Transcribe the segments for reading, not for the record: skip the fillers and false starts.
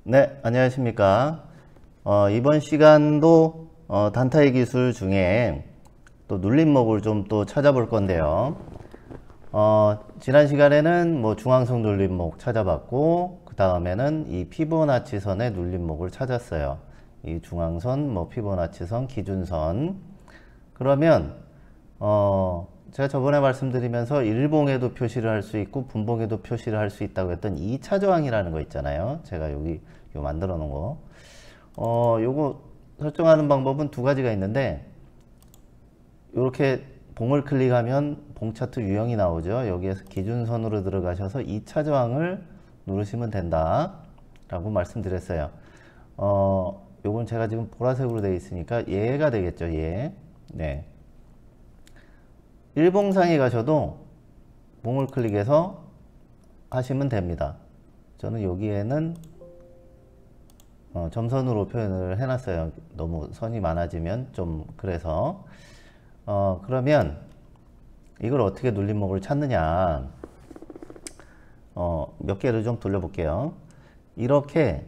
네, 안녕하십니까. 이번 시간도 단타의 기술 중에 또 눌림목을 좀 또 찾아볼 건데요. 지난 시간에는 뭐 중앙선 눌림목 찾아봤고, 그 다음에는 이 피보나치선의 눌림목을 찾았어요. 이 중앙선, 뭐 피보나치선, 기준선. 그러면 제가 저번에 말씀드리면서 일봉에도 표시를 할 수 있고 분봉에도 표시를 할 수 있다고 했던 2차 저항이라는 거 있잖아요. 제가 여기 요 만들어 놓은 거. 요거 설정하는 방법은 두 가지가 있는데, 이렇게 봉을 클릭하면 봉 차트 유형이 나오죠. 여기에서 기준선으로 들어가셔서 2차 저항을 누르시면 된다 라고 말씀드렸어요. 요건 제가 지금 보라색으로 되어 있으니까 얘가 되겠죠. 얘. 네. 일봉상에 가셔도 봉을 클릭해서 하시면 됩니다. 저는 여기에는 점선으로 표현을 해놨어요. 너무 선이 많아지면 좀 그래서 그러면 이걸 어떻게 눌림목을 찾느냐, 몇 개를 좀 돌려볼게요. 이렇게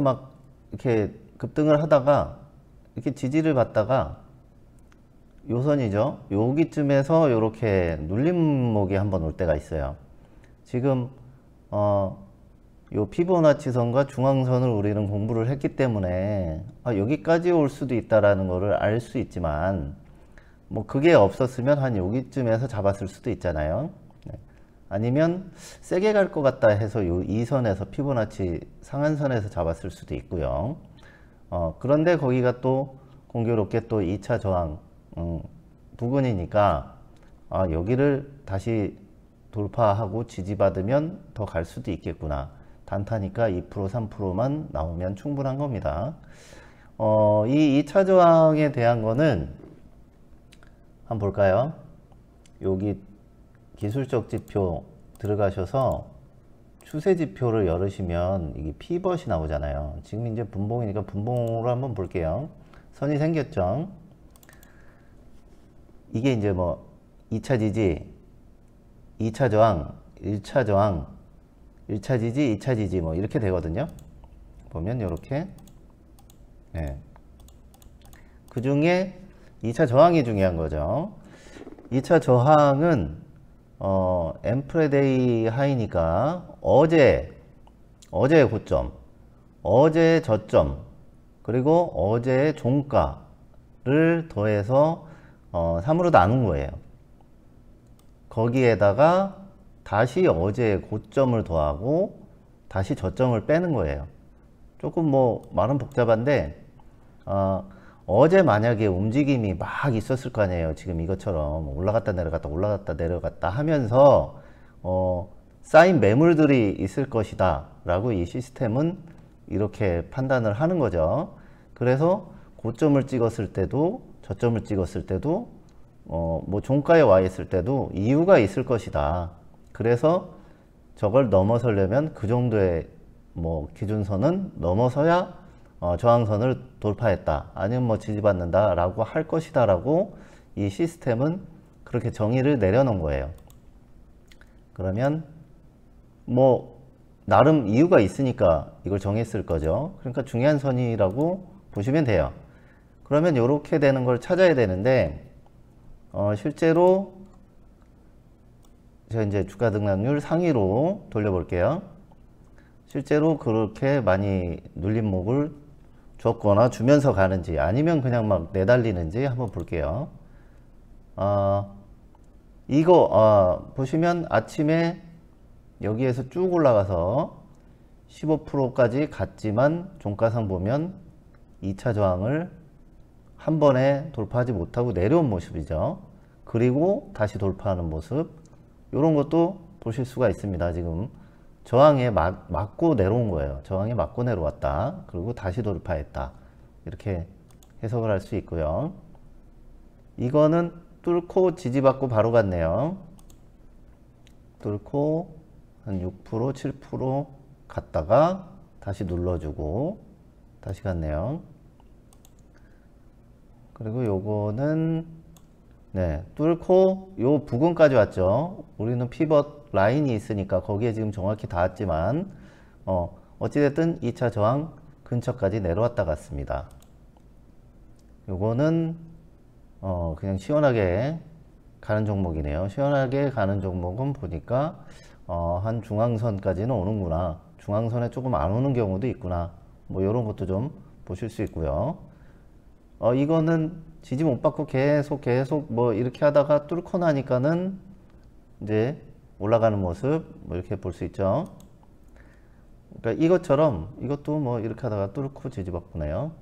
막 이렇게 급등을 하다가 이렇게 지지를 받다가 요 선이죠. 여기쯤에서 이렇게 눌림목이 한번 올 때가 있어요. 지금 요 피보나치선과 중앙선을 우리는 공부를 했기 때문에 여기까지 올 수도 있다라는 거를 알 수 있지만, 뭐 그게 없었으면 한 여기쯤에서 잡았을 수도 있잖아요. 네. 아니면 세게 갈 것 같다 해서 요 이 선에서 피보나치 상한선에서 잡았을 수도 있고요. 그런데 거기가 또 공교롭게 또 2차 저항 부근이니까 여기를 다시 돌파하고 지지받으면 더 갈 수도 있겠구나. 단타니까 2% 3%만 나오면 충분한 겁니다. 이 2차 저항에 대한 거는 한번 볼까요? 여기 기술적 지표 들어가셔서 추세 지표를 열으시면 이게 피벗이 나오잖아요. 지금 이제 분봉이니까 분봉으로 한번 볼게요. 선이 생겼죠? 이게 이제 뭐 2차 지지, 2차 저항, 1차 저항, 1차 지지, 2차 지지 뭐 이렇게 되거든요. 보면 이렇게. 네. 그 중에 2차 저항이 중요한 거죠. 2차 저항은 엠프레데이 하이니까 어제의 고점, 어제의 저점, 그리고 어제의 종가를 더해서 3으로 나눈 거예요. 거기에다가 다시 어제의 고점을 더하고 다시 저점을 빼는 거예요. 조금 뭐 말은 복잡한데, 어제 만약에 움직임이 막 있었을 거 아니에요. 지금 이것처럼 올라갔다 내려갔다 올라갔다 내려갔다 하면서 쌓인 매물들이 있을 것이다 라고 이 시스템은 이렇게 판단을 하는 거죠. 그래서 고점을 찍었을 때도 저점을 찍었을 때도 뭐 종가에 와 있을 때도 이유가 있을 것이다. 그래서 저걸 넘어서려면 그 정도의 뭐 기준선은 넘어서야 저항선을 돌파했다, 아니면 뭐 지지받는다 라고 할 것이다 라고 이 시스템은 그렇게 정의를 내려놓은 거예요. 그러면 뭐 나름 이유가 있으니까 이걸 정했을 거죠. 그러니까 중요한 선이라고 보시면 돼요. 그러면 이렇게 되는 걸 찾아야 되는데, 실제로 제가 이제 주가 등락률 상위로 돌려볼게요. 실제로 그렇게 많이 눌림목을 줬거나 주면서 가는지 아니면 그냥 막 내달리는지 한번 볼게요. 이거 보시면 아침에 여기에서 쭉 올라가서 15%까지 갔지만 종가상 보면 2차 저항을 한 번에 돌파하지 못하고 내려온 모습이죠. 그리고 다시 돌파하는 모습, 이런 것도 보실 수가 있습니다. 지금 저항에 맞고 내려온 거예요. 저항에 맞고 내려왔다. 그리고 다시 돌파했다. 이렇게 해석을 할 수 있고요. 이거는 뚫고 지지받고 바로 갔네요. 뚫고 한 6%, 7% 갔다가 다시 눌러주고 다시 갔네요. 그리고 요거는 네, 뚫고 요 부근까지 왔죠. 우리는 피벗 라인이 있으니까 거기에 지금 정확히 닿았지만 어찌됐든 2차 저항 근처까지 내려왔다 갔습니다. 요거는 그냥 시원하게 가는 종목이네요. 시원하게 가는 종목은 보니까 한 중앙선까지는 오는구나, 중앙선에 조금 안 오는 경우도 있구나, 뭐 이런 것도 좀 보실 수 있고요. 이거는 지지 못 받고 계속 뭐 이렇게 하다가 뚫고 나니까는 이제 올라가는 모습 뭐 이렇게 볼 수 있죠. 그러니까 이것처럼 이것도 뭐 이렇게 하다가 뚫고 지지 받고네요.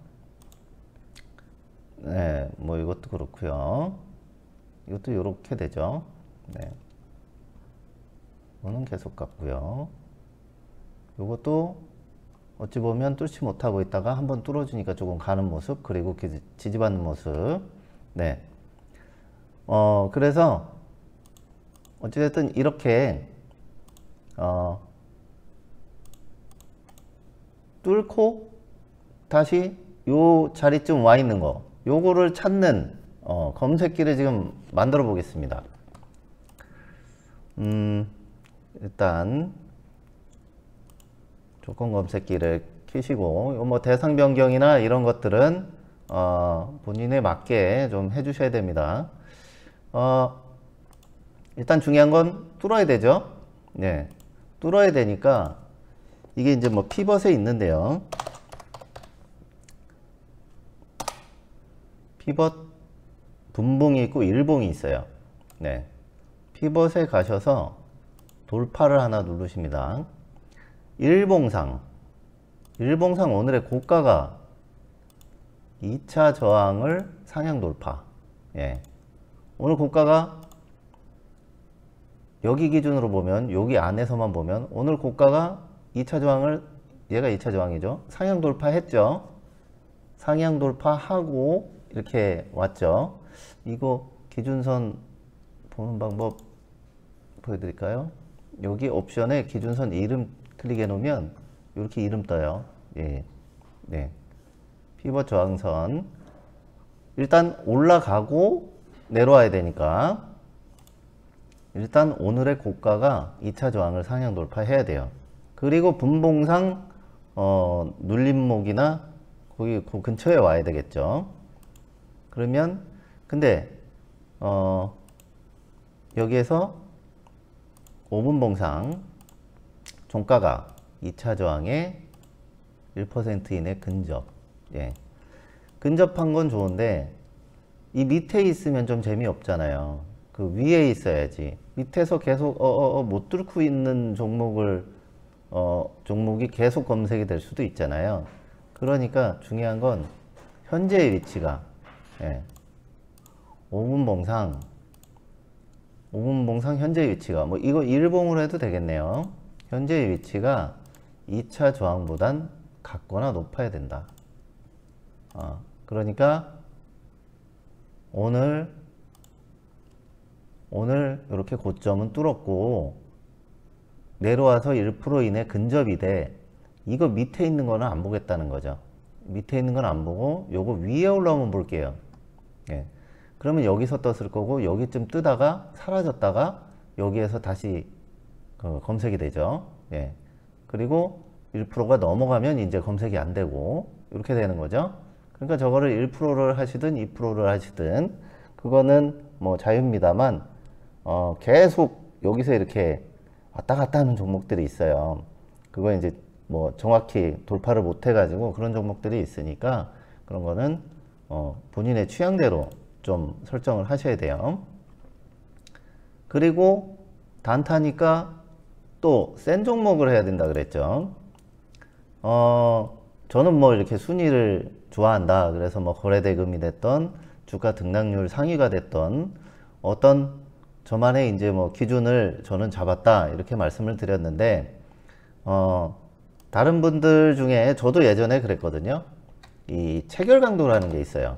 네, 뭐 이것도 그렇고요. 이것도 이렇게 되죠. 네, 이거는 계속 갔고요. 이것도 어찌 보면 뚫지 못하고 있다가 한번 뚫어주니까 조금 가는 모습, 그리고 지지받는 모습. 네. 그래서 어찌됐든 이렇게 뚫고 다시 요 자리쯤 와 있는 거, 요거를 찾는 검색기를 지금 만들어 보겠습니다. 일단 조건 검색기를 켜시고, 뭐 대상 변경이나 이런 것들은 본인에 맞게 좀 해주셔야 됩니다. 일단 중요한 건 뚫어야 되죠. 네, 뚫어야 되니까 이게 이제 뭐 피벗에 있는데요. 피벗 분봉이 있고 일봉이 있어요. 네, 피벗에 가셔서 돌파를 하나 누르십니다. 일봉상 오늘의 고가가 2차 저항을 상향 돌파. 예. 오늘 고가가 여기 기준으로 보면, 여기 안에서만 보면 오늘 고가가 2차 저항을, 얘가 2차 저항이죠. 상향 돌파했죠. 상향 돌파하고 이렇게 왔죠. 이거 기준선 보는 방법 보여드릴까요? 여기 옵션에 기준선 이름 클릭해 놓으면 이렇게 이름 떠요. 예. 네. 피벗 저항선. 일단 올라가고 내려와야 되니까 일단 오늘의 고가가 2차 저항을 상향 돌파해야 돼요. 그리고 분봉상 눌림목이나 거기 그 근처에 와야 되겠죠. 그러면 근데 여기에서 5분봉상 종가가 2차 저항에 1% 이내 근접. 예. 근접한 건 좋은데 이 밑에 있으면 좀 재미없잖아요. 그 위에 있어야지. 밑에서 계속 못 뚫고 있는 종목이 계속 검색이 될 수도 있잖아요. 그러니까 중요한 건 현재의 위치가, 예. 5분봉상 현재의 위치가, 뭐 이거 일봉으로 해도 되겠네요. 현재의 위치가 2차 저항보단 같거나 높아야 된다. 그러니까 오늘 이렇게 고점은 뚫었고 내려와서 1% 이내 근접이 돼. 이거 밑에 있는 거는 안 보겠다는 거죠. 밑에 있는 건 안 보고 요거 위에 올라오면 볼게요. 예. 그러면 여기서 떴을 거고 여기쯤 뜨다가 사라졌다가 여기에서 다시 검색이 되죠. 예. 그리고 1%가 넘어가면 이제 검색이 안 되고 이렇게 되는 거죠. 그러니까 저거를 1%를 하시든 2%를 하시든 그거는 뭐 자유입니다만 계속 여기서 이렇게 왔다 갔다 하는 종목들이 있어요. 그거 이제 뭐 정확히 돌파를 못 해가지고 그런 종목들이 있으니까 그런 거는 본인의 취향대로 좀 설정을 하셔야 돼요. 그리고 단타니까 또 센 종목을 해야 된다 그랬죠. 저는 뭐 이렇게 순위를 좋아한다. 그래서 뭐 거래대금이 됐던 주가 등락률 상위가 됐던 어떤 저만의 이제 뭐 기준을 저는 잡았다 이렇게 말씀을 드렸는데 다른 분들 중에 저도 예전에 그랬거든요. 이 체결강도라는 게 있어요.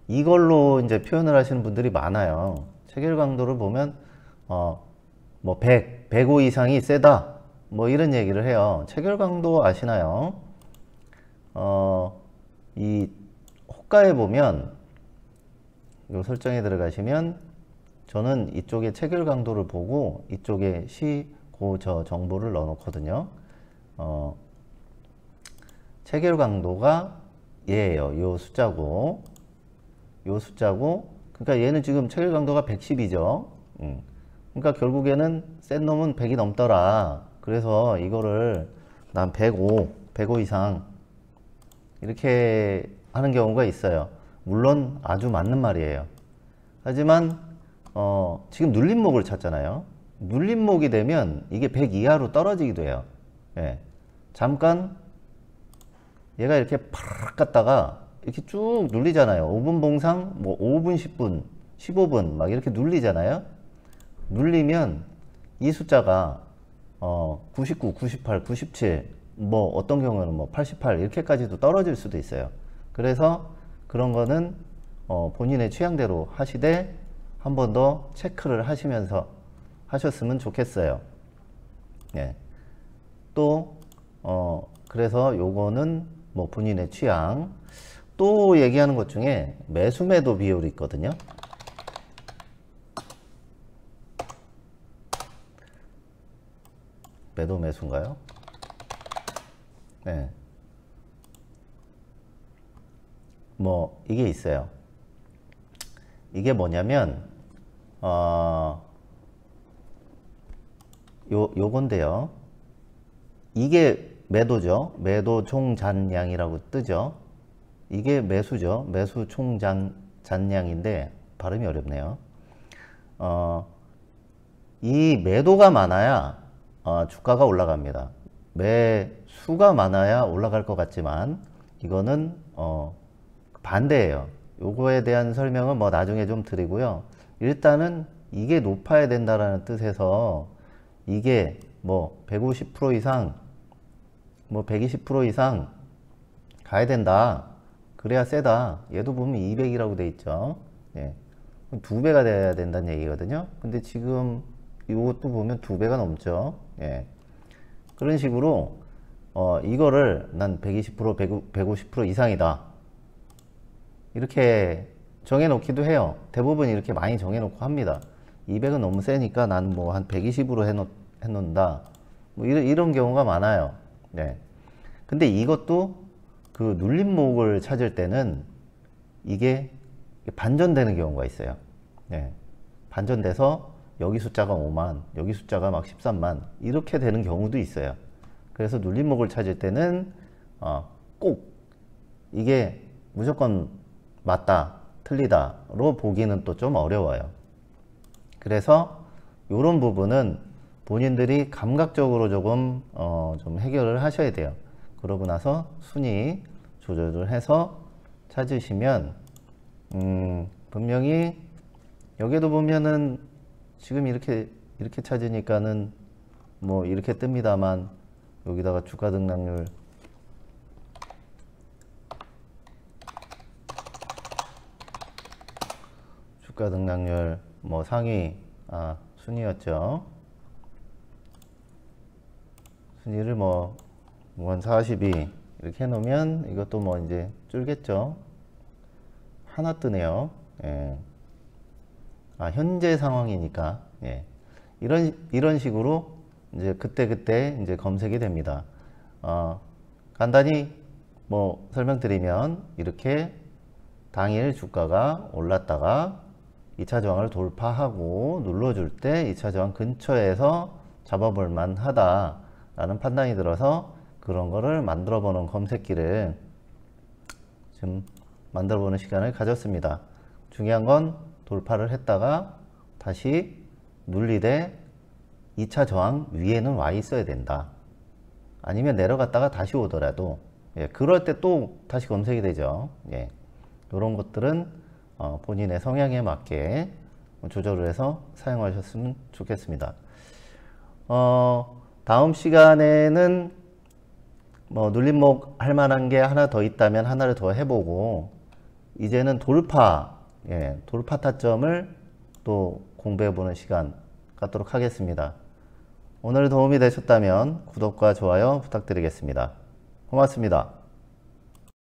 이걸로 이제 표현을 하시는 분들이 많아요. 체결강도를 보면 뭐 100, 105 이상이 세다 뭐 이런 얘기를 해요. 체결강도 아시나요? 이 호가에 보면 요 설정에 들어가시면 저는 이쪽에 체결 강도를 보고 이쪽에 시, 고, 저 정보를 넣어 놓거든요. 체결 강도가 얘예요. 요 숫자고, 그러니까 얘는 지금 체결 강도가 110이죠. 그러니까 결국에는 센 놈은 100이 넘더라. 그래서 이거를 난 105 이상 이렇게 하는 경우가 있어요. 물론 아주 맞는 말이에요. 하지만 지금 눌림목을 찾잖아요. 눌림목이 되면 이게 100 이하로 떨어지기도 해요. 예. 잠깐 얘가 이렇게 파락 갔다가 이렇게 쭉 눌리잖아요. 5분 봉상, 뭐 5분, 10분, 15분 막 이렇게 눌리잖아요. 눌리면 이 숫자가 99, 98, 97, 뭐 어떤 경우는 뭐 88 이렇게까지도 떨어질 수도 있어요. 그래서 그런 거는 본인의 취향대로 하시되 한 번 더 체크를 하시면서 하셨으면 좋겠어요. 예. 또 그래서 요거는 뭐 본인의 취향. 또 얘기하는 것 중에 매수 매도 비율이 있거든요. 매도 매수인가요? 네. 뭐 이게 있어요. 이게 뭐냐면 요건데요. 이게 매도죠. 매도 총 잔량이라고 뜨죠. 이게 매수죠. 매수 총 잔량인데 발음이 어렵네요. 이 매도가 많아야 주가가 올라갑니다. 매수가 많아야 올라갈 것 같지만 이거는 반대예요. 요거에 대한 설명은 뭐 나중에 좀 드리고요. 일단은 이게 높아야 된다라는 뜻에서 이게 뭐 150% 이상 뭐 120% 이상 가야 된다. 그래야 세다. 얘도 보면 200이라고 돼 있죠. 예. 2배가 돼야 된다는 얘기거든요. 근데 지금 이것도 보면 2배가 넘죠. 예. 그런 식으로 이거를 난 120%, 150% 이상이다. 이렇게 정해놓기도 해요. 대부분 이렇게 많이 정해놓고 합니다. 200은 너무 세니까 난 뭐 한 120으로 해놓는다. 뭐 이런 경우가 많아요. 네. 근데 이것도 그 눌림목을 찾을 때는 이게 반전되는 경우가 있어요. 네. 반전돼서 여기 숫자가 5만, 여기 숫자가 막 13만 이렇게 되는 경우도 있어요. 그래서 눌림목을 찾을 때는 꼭 이게 무조건 맞다, 틀리다로 보기는 또 좀 어려워요. 그래서 이런 부분은 본인들이 감각적으로 조금 좀 해결을 하셔야 돼요. 그러고 나서 순위 조절을 해서 찾으시면 분명히 여기도 보면은 지금 이렇게 찾으니까는 뭐 이렇게 뜹니다만 여기다가 주가 등락률 뭐 상위 순위였죠. 순위를 뭐 42 이렇게 해놓으면 이것도 뭐 이제 줄겠죠. 하나 뜨네요. 예. 현재 상황이니까. 예. 이런 식으로 이제 그때 이제 검색이 됩니다. 간단히 뭐 설명드리면 이렇게 당일 주가가 올랐다가 2차 저항을 돌파하고 눌러줄 때 2차 저항 근처에서 잡아볼 만하다 라는 판단이 들어서 그런 거를 만들어 보는 검색기를 좀 만들어 보는 시간을 가졌습니다. 중요한 건 돌파를 했다가 다시 눌리되 2차 저항 위에는 와 있어야 된다. 아니면 내려갔다가 다시 오더라도 그럴 때 또 다시 검색이 되죠. 이런 것들은 본인의 성향에 맞게 조절을 해서 사용하셨으면 좋겠습니다. 다음 시간에는 뭐 눌림목 할 만한 게 하나 더 있다면 하나를 더 해보고 이제는 돌파 타점을 또 공부해 보는 시간 갖도록 하겠습니다. 오늘 도움이 되셨다면 구독과 좋아요 부탁드리겠습니다. 고맙습니다.